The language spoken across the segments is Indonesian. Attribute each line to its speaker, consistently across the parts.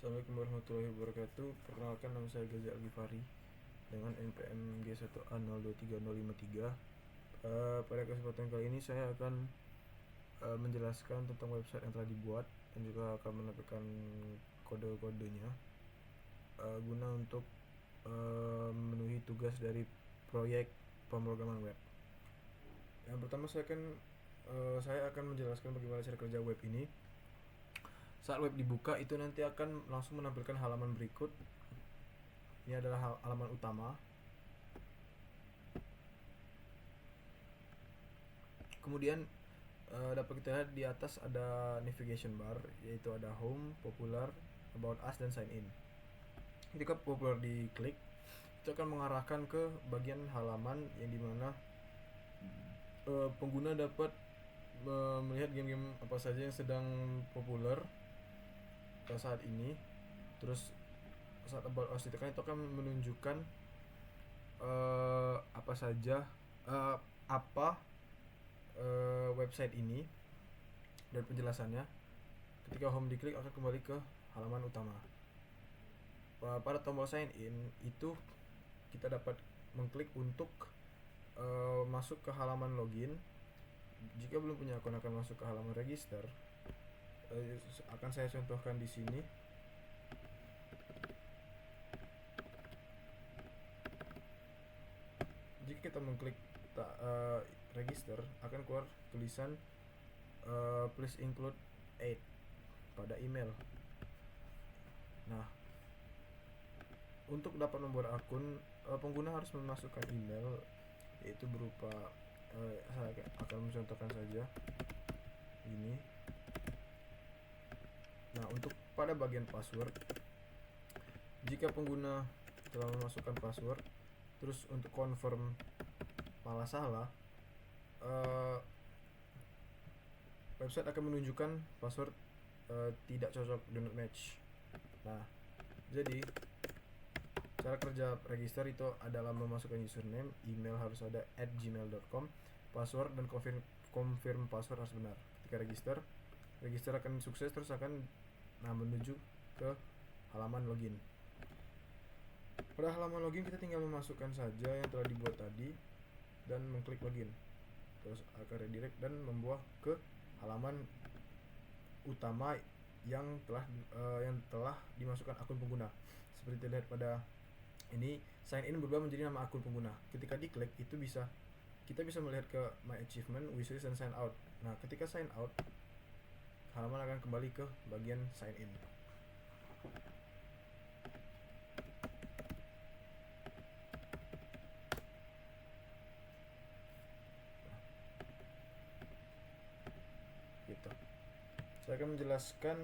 Speaker 1: Assalamualaikum warahmatullahi wabarakatuh. Perkenalkan, nama saya Gazi Al-Ghifari dengan NPM G1A023053. Pada kesempatan kali ini saya akan menjelaskan tentang website yang telah dibuat dan juga akan menampilkan kode-kodenya guna untuk memenuhi tugas dari proyek pemrograman web. Yang pertama saya akan menjelaskan bagaimana cara kerja web ini. Saat web dibuka itu nanti akan langsung menampilkan halaman berikut. Ini adalah halaman utama. Kemudian dapat kita lihat di atas ada navigation bar, yaitu ada home, popular, about us, dan sign in. Ketika popular diklik, itu akan mengarahkan ke bagian halaman yang dimana pengguna dapat melihat game-game apa saja yang sedang populer saat ini. Terus saat about us ditekan, itu akan menunjukkan apa saja website ini dan penjelasannya. Ketika home diklik akan kembali ke halaman utama. Pada tombol sign in itu kita dapat mengklik untuk masuk ke halaman login. Jika belum punya akun akan masuk ke halaman register. Akan saya contohkan di sini. Jika kita mengklik register, akan keluar tulisan please include aid pada email. Nah, untuk dapat membuat akun, pengguna harus memasukkan email, yaitu berupa saya akan mencontohkan saja ini. Nah, untuk pada bagian password, jika pengguna telah memasukkan password, terus untuk confirm malah salah, website akan menunjukkan password tidak cocok, do not match. Nah, jadi cara kerja register itu adalah memasukkan username, email harus ada @gmail.com, password dan confirm password harus benar. Ketika register akan sukses, terus akan menuju ke halaman login. Pada halaman login kita tinggal memasukkan saja yang telah dibuat tadi dan mengklik login. Terus akan redirect dan membawa ke halaman utama yang telah dimasukkan akun pengguna. Seperti terlihat pada ini, sign in berubah menjadi nama akun pengguna. Ketika diklik itu kita bisa melihat ke my achievement, wishlist, dan sign out. Nah, ketika sign out, halaman akan kembali ke bagian sign in. Gitu. Saya akan menjelaskan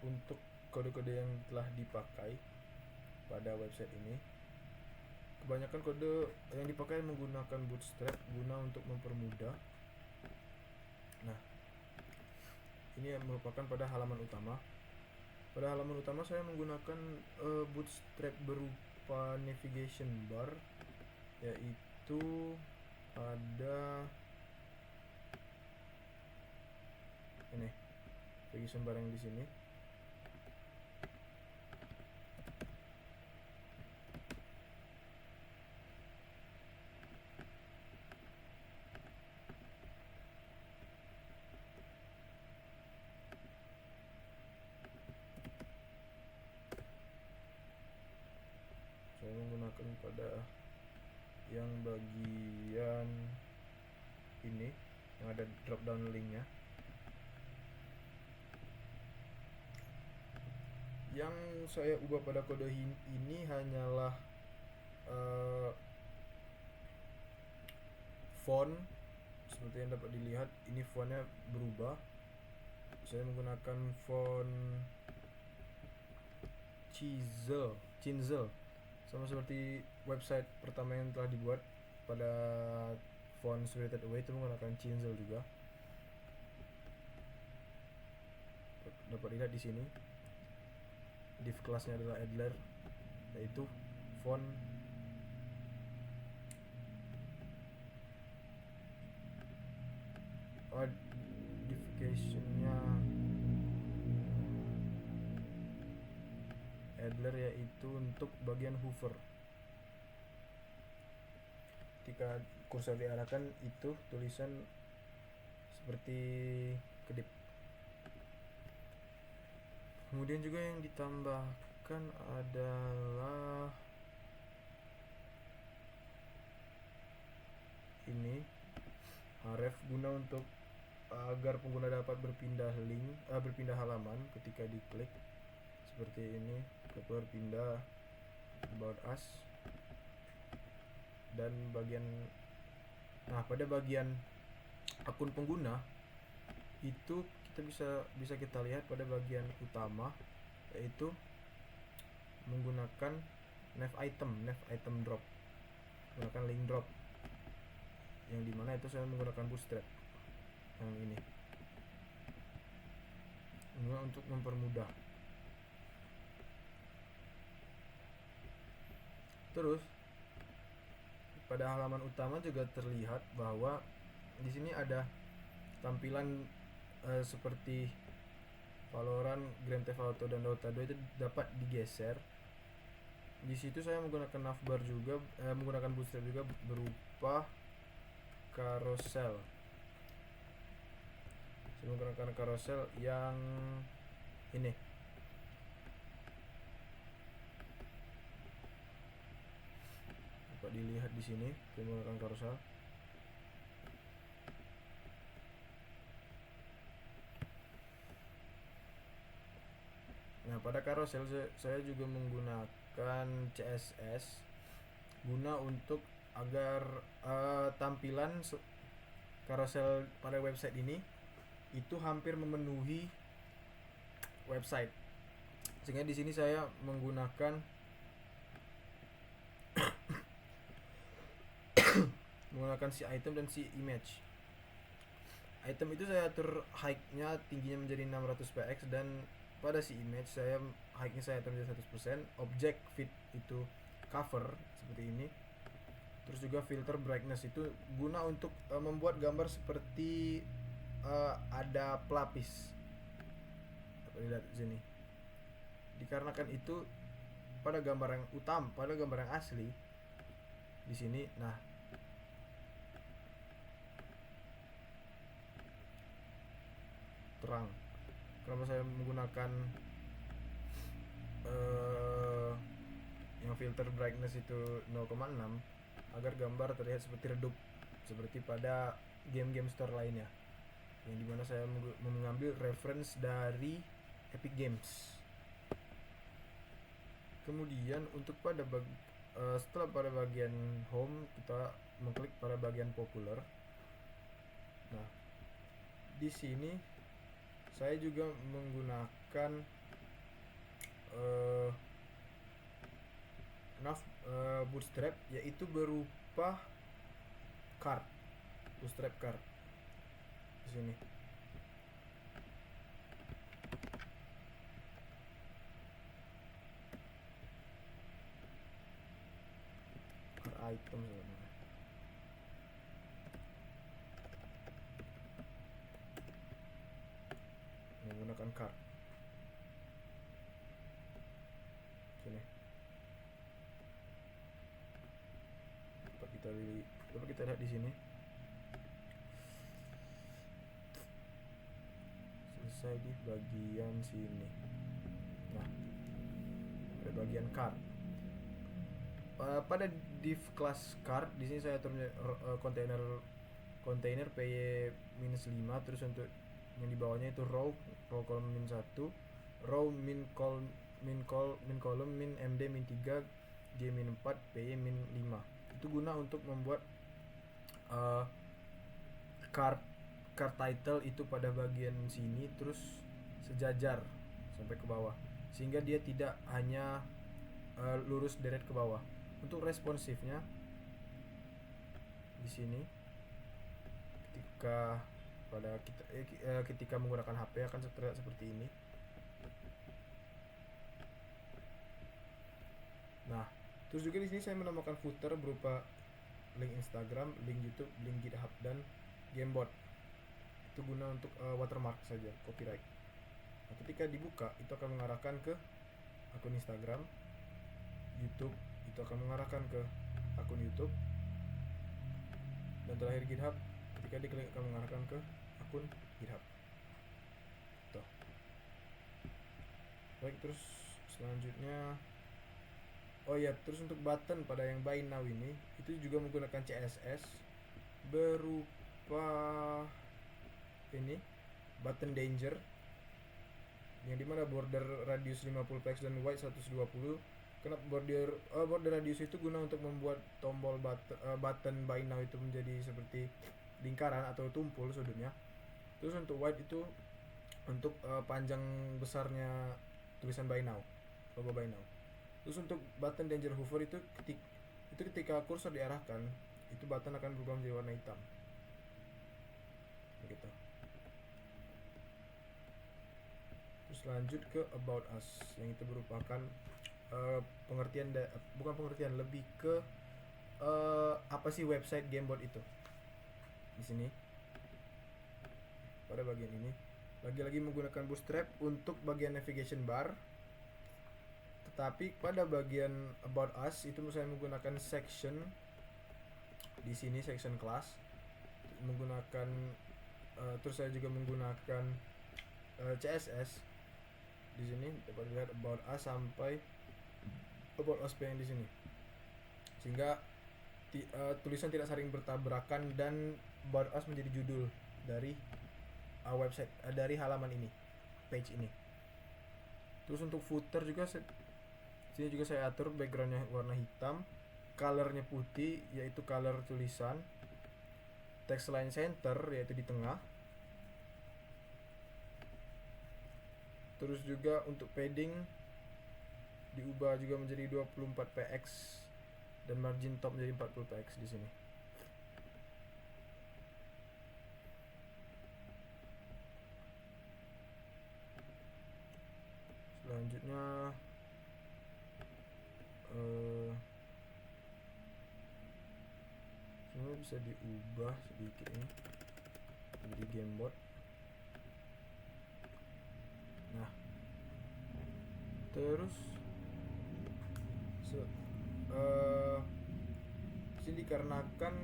Speaker 1: untuk kode-kode yang telah dipakai pada website ini. Kebanyakan kode yang dipakai menggunakan Bootstrap guna untuk mempermudah. Nah, ini merupakan pada halaman utama. Pada halaman utama saya menggunakan Bootstrap berupa navigation bar, yaitu ada ini navigation bar yang di sini. Saya menggunakan pada yang bagian ini yang ada drop down linknya. Yang saya ubah pada kode ini hanyalah font. Seperti yang dapat dilihat, ini fontnya berubah. Saya menggunakan font Chisel, sama seperti website pertama yang telah dibuat. Pada font Spirited Away itu menggunakan Chisel juga. Dapat dilihat di sini. Div kelasnya adalah Adler, yaitu font difficulty-nya idler, yaitu untuk bagian hover. Ketika kursor diarahkan itu tulisan seperti kedip. Kemudian juga yang ditambahkan adalah ini href guna untuk agar pengguna dapat berpindah halaman ketika diklik seperti ini, keluar pindah, about us, dan pada bagian akun pengguna itu bisa kita lihat pada bagian utama, yaitu menggunakan nav item drop, menggunakan link drop, yang dimana itu saya menggunakan bootstrap yang ini untuk mempermudah. Terus pada halaman utama juga terlihat bahwa di sini ada tampilan seperti Valorant, Grand Theft Auto, dan Dota 2 itu dapat digeser. Di situ saya menggunakan navbar juga, menggunakan bootstrap juga berupa carousel. Saya menggunakan carousel yang ini. Dapat dilihat di sini, saya menggunakan carousel. Nah, pada carousel saya juga menggunakan CSS guna untuk agar tampilan carousel pada website ini itu hampir memenuhi website. Sehingga di sini saya menggunakan si item dan si image. Item itu saya atur height-nya tingginya menjadi 600 px, dan pada si image height-nya saya atur menjadi 100%. Object fit itu cover seperti ini. Terus juga filter brightness itu guna untuk membuat gambar seperti ada pelapis. Dapat dilihat di sini. Dikarenakan itu pada gambar yang asli di sini, nah terang. Kenapa saya menggunakan yang filter brightness itu 0,6, agar gambar terlihat seperti redup seperti pada game-game store lainnya, yang dimana saya mengambil reference dari Epic Games. Kemudian untuk setelah pada bagian home, kita mengklik pada bagian popular. Nah, di sini saya juga menggunakan bootstrap, yaitu berupa card, bootstrap card di sini. Card item sebenarnya. Menggunakan card sini. Dapat kita lihat di sini. Selesai di bagian sini. Nah, ada bagian card. Pada div class card di sini saya atur container py-5, terus untuk yang di bawahnya itu row column -1, row min column min md -3, g -4, py -5. Itu guna untuk membuat card title itu pada bagian sini terus sejajar sampai ke bawah, sehingga dia tidak hanya lurus deret ke bawah. Untuk responsifnya di sini, ketika menggunakan HP akan terlihat seperti ini. Nah, terus juga di sini saya menambahkan footer berupa link Instagram, link YouTube, link GitHub, dan Gamebot. Itu guna untuk watermark saja, copyright. Nah, ketika dibuka itu akan mengarahkan ke akun Instagram, YouTube itu akan mengarahkan ke akun YouTube, dan terakhir GitHub, ketika diklik akan mengarahkan ke akun GitHub. Tuh. Baik, terus selanjutnya, oh ya, terus untuk button pada yang buy now ini itu juga menggunakan CSS berupa ini button danger, yang dimana border radius 50 px dan width 120. Kenapa border radius itu guna untuk membuat tombol button buy now itu menjadi seperti lingkaran atau tumpul sudutnya. Terus untuk width itu untuk panjang besarnya tulisan buy now, logo buy now. Terus untuk button danger hover itu ketika kursor diarahkan, itu button akan berubah menjadi warna hitam. Begitu. Terus lanjut ke about us, yang itu merupakan lebih ke apa sih website Gamebot itu. Di sini pada bagian ini lagi-lagi menggunakan Bootstrap untuk bagian navigation bar, tetapi pada bagian about us itu saya menggunakan section. Di sini section class menggunakan terus saya juga menggunakan CSS. Di sini dapat dilihat about us sampai about us yang di sini, sehingga tulisan tidak saling bertabrakan dan about us menjadi judul dari website, dari halaman ini, page ini. Terus untuk footer juga sini juga saya atur backgroundnya warna hitam, colornya putih yaitu color tulisan, text line center yaitu di tengah. Terus juga untuk padding diubah juga menjadi 24 px dan margin top menjadi 40 px di sini. Selanjutnya semua bisa diubah sedikit ini menjadi Gamebot. Nah, terus sini dikarenakan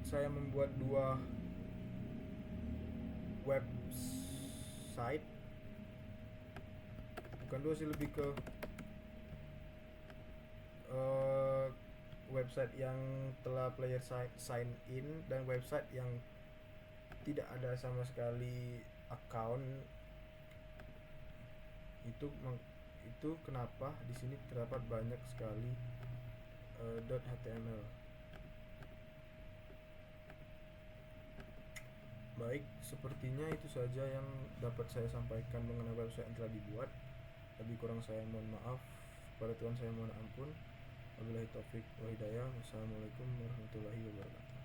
Speaker 1: saya membuat dua website, bukan dua sih, lebih ke website yang telah player sign in dan website yang tidak ada sama sekali account. Itu kenapa di sini terdapat banyak sekali .html. Baik, sepertinya itu saja yang dapat saya sampaikan mengenai website yang telah dibuat. Lebih kurang saya mohon maaf, pada Tuhan saya mohon ampun. Wabillahi taufik wa hidayah. Wassalamualaikum warahmatullahi wabarakatuh.